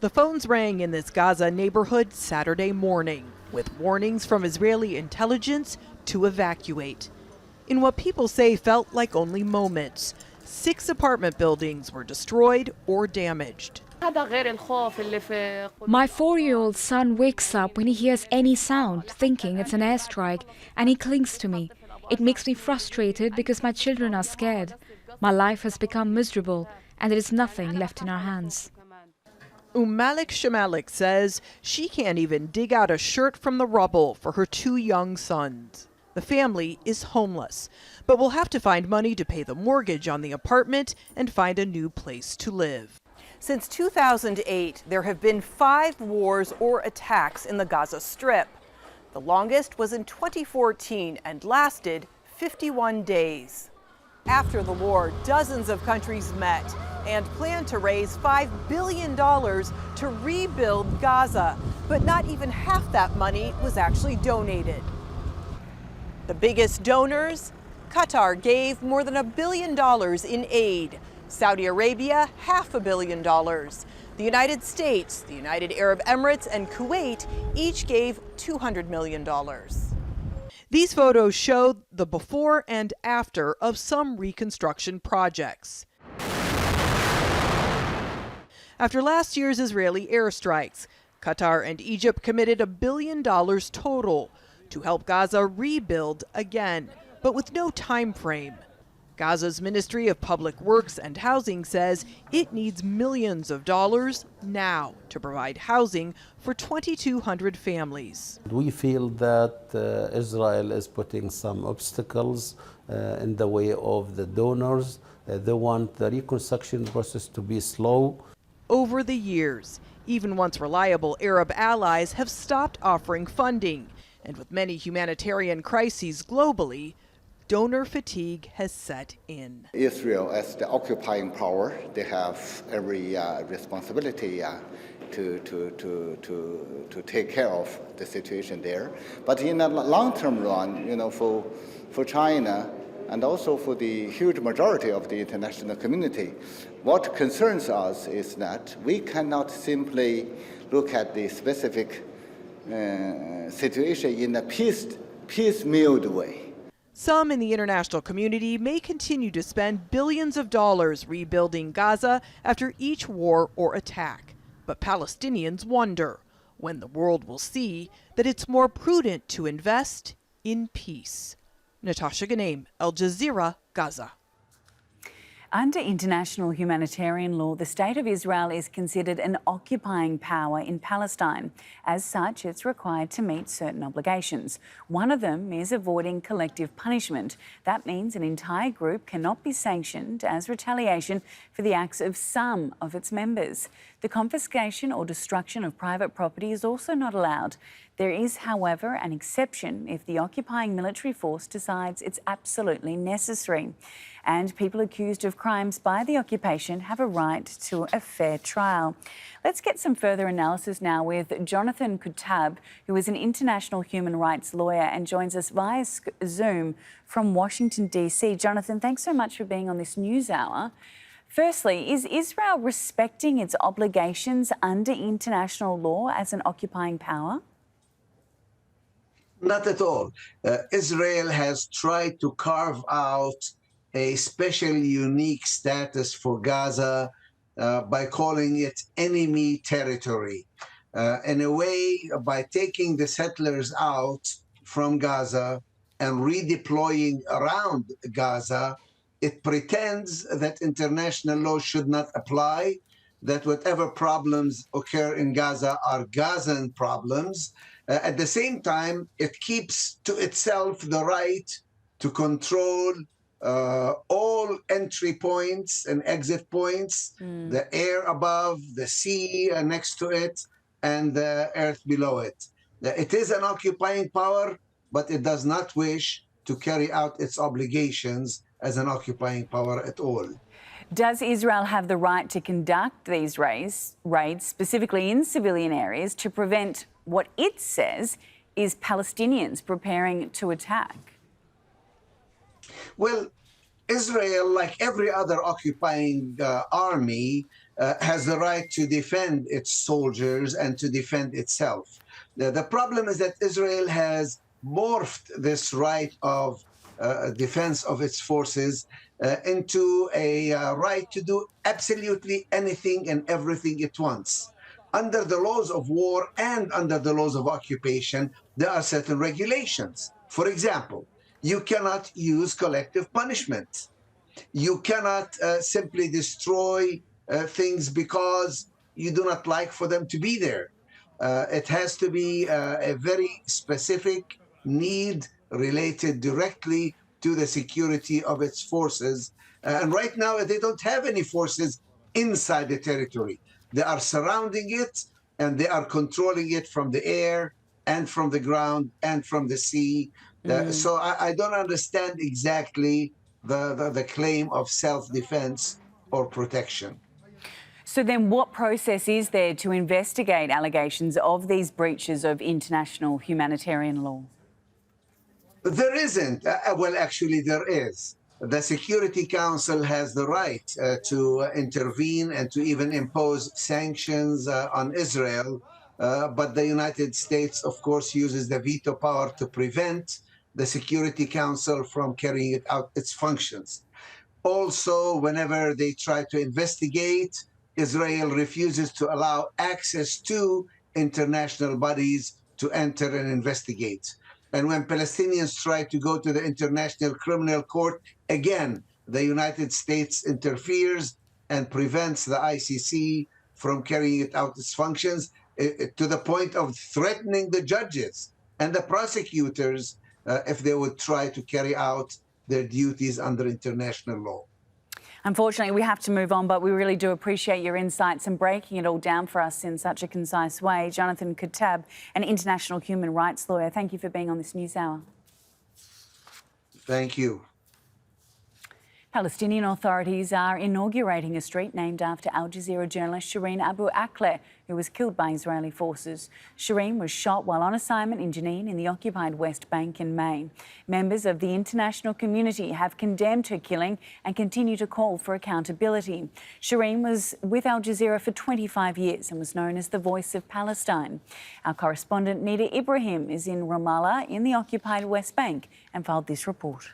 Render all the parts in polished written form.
The phones rang in this Gaza neighborhood Saturday morning, with warnings from Israeli intelligence to evacuate. In what people say felt like only moments, 6 apartment buildings were destroyed or damaged. My 4-year-old son wakes up when he hears any sound, thinking it's an airstrike, and he clings to me. It makes me frustrated because my children are scared. My life has become miserable, and there is nothing left in our hands. Malik Shamalik says she can't even dig out a shirt from the rubble for her 2 young sons. The family is homeless, but will have to find money to pay the mortgage on the apartment and find a new place to live. Since 2008, there have been 5 wars or attacks in the Gaza Strip. The longest was in 2014 and lasted 51 days. After the war, dozens of countries met and planned to raise $5 billion to rebuild Gaza. But not even half that money was actually donated. The biggest donors? Qatar gave more than $1 billion in aid. Saudi Arabia, $500 million. The United States, the United Arab Emirates, and Kuwait each gave $200 million. These photos show the before and after of some reconstruction projects. After last year's Israeli airstrikes, Qatar and Egypt committed $1 billion total to help Gaza rebuild again, but with no time frame. Gaza's Ministry of Public Works and Housing says it needs millions of dollars now to provide housing for 2,200 families. We feel that Israel is putting some obstacles in the way of the donors. They want the reconstruction process to be slow. Over the years, even once reliable Arab allies have stopped offering funding. And with many humanitarian crises globally, donor fatigue has set in. Israel, as the occupying power, they have every responsibility to take care of the situation there. But in the long-term run, for China and also for the huge majority of the international community, what concerns us is that we cannot simply look at the specific situation in a piecemeal way. Some in the international community may continue to spend billions of dollars rebuilding Gaza after each war or attack. But Palestinians wonder when the world will see that it's more prudent to invest in peace. Natasha, Ghoneim, Jazeera, Gaza. Under international humanitarian law, the State of Israel is considered an occupying power in Palestine. As such, it's required to meet certain obligations. One of them is avoiding collective punishment. That means an entire group cannot be sanctioned as retaliation for the acts of some of its members. The confiscation or destruction of private property is also not allowed. There is, however, an exception if the occupying military force decides it's absolutely necessary. And people accused of crimes by the occupation have a right to a fair trial. Let's get some further analysis now with Jonathan Kutab, who is an international human rights lawyer and joins us via Zoom from Washington, D.C. Jonathan, thanks so much for being on this news hour. Firstly, is Israel respecting its obligations under international law as an occupying power? Not at all. Israel has tried to carve out a special, unique status for Gaza by calling it enemy territory. In a way, by taking the settlers out from Gaza and redeploying around Gaza, it pretends that international law should not apply, that whatever problems occur in Gaza are Gazan problems. At the same time, it keeps to itself the right to control all entry points and exit points, the air above, the sea next to it, and the earth below it. It is an occupying power, but it does not wish to carry out its obligations as an occupying power at all. Does Israel have the right to conduct these raids, specifically in civilian areas, to prevent what it says is Palestinians preparing to attack? Well, Israel, like every other occupying army, has the right to defend its soldiers and to defend itself. The problem is that Israel has morphed this right of defense of its forces into a right to do absolutely anything and everything at once. Under the laws of war and under the laws of occupation, there are certain regulations. For example, you cannot use collective punishment. You cannot simply destroy things because you do not like for them to be there. It has to be a very specific need related directly to the security of its forces. And right now, they don't have any forces inside the territory. They are surrounding it and they are controlling it from the air and from the ground and from the sea. So I don't understand exactly the claim of self-defense or protection. So then what process is there to investigate allegations of these breaches of international humanitarian law? There isn't. Well, actually, there is. The Security Council has the right to intervene and to even impose sanctions on Israel. But the United States, of course, uses the veto power to prevent the Security Council from carrying out its functions. Also, whenever they try to investigate, Israel refuses to allow access to international bodies to enter and investigate. And when Palestinians try to go to the International Criminal Court, again, the United States interferes and prevents the ICC from carrying out its functions to the point of threatening the judges and the prosecutors if they would try to carry out their duties under international law. Unfortunately, we have to move on, but we really do appreciate your insights and breaking it all down for us in such a concise way. Jonathan Kattab, an international human rights lawyer, thank you for being on this News Hour. Thank you. Palestinian authorities are inaugurating a street named after Al Jazeera journalist Shireen Abu Akleh, who was killed by Israeli forces. Shireen was shot while on assignment in Jenin in the occupied West Bank in May. Members of the international community have condemned her killing and continue to call for accountability. Shireen was with Al Jazeera for 25 years and was known as the voice of Palestine. Our correspondent Nida Ibrahim is in Ramallah in the occupied West Bank and filed this report.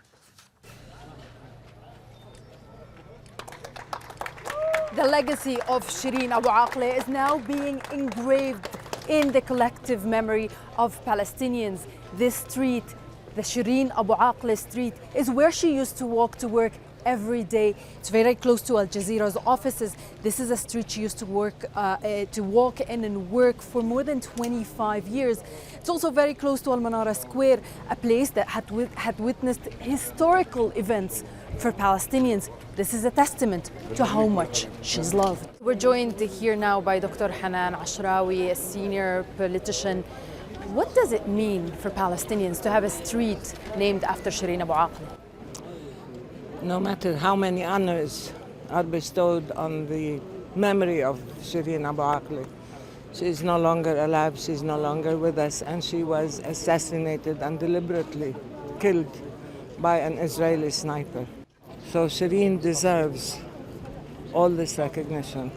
The legacy of Shireen Abu Akleh is now being engraved in the collective memory of Palestinians. This street, the Shireen Abu Akleh Street, is where she used to walk to work every day. It's very close to Al Jazeera's offices. This is a street she used to walk in and work for more than 25 years. It's also very close to Al Manara Square, a place that had witnessed historical events for Palestinians. This is a testament to how much she's loved. We're joined here now by Dr. Hanan Ashrawi, a senior politician. What does it mean for Palestinians to have a street named after Shireen Abu Akleh? No matter how many honors are bestowed on the memory of Shireen Abu Akleh, she is no longer alive, she is no longer with us, and she was assassinated and deliberately killed by an Israeli sniper. So Shireen deserves all this recognition,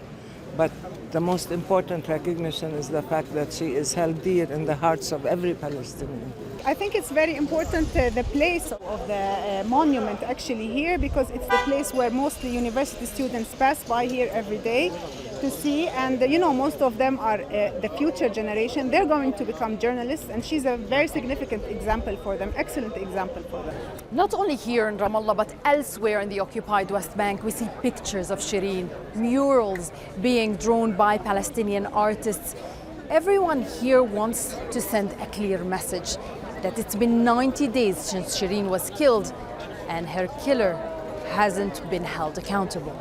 but the most important recognition is the fact that she is held dear in the hearts of every Palestinian. I think it's very important, the place of the monument actually here, because it's the place where mostly university students pass by here every day to see, and most of them are the future generation. They're going to become journalists, and she's a very significant example for them, excellent example for them. Not only here in Ramallah, but elsewhere in the occupied West Bank, we see pictures of Shireen, murals being drawn by Palestinian artists. Everyone here wants to send a clear message that it's been 90 days since Shireen was killed, and her killer hasn't been held accountable.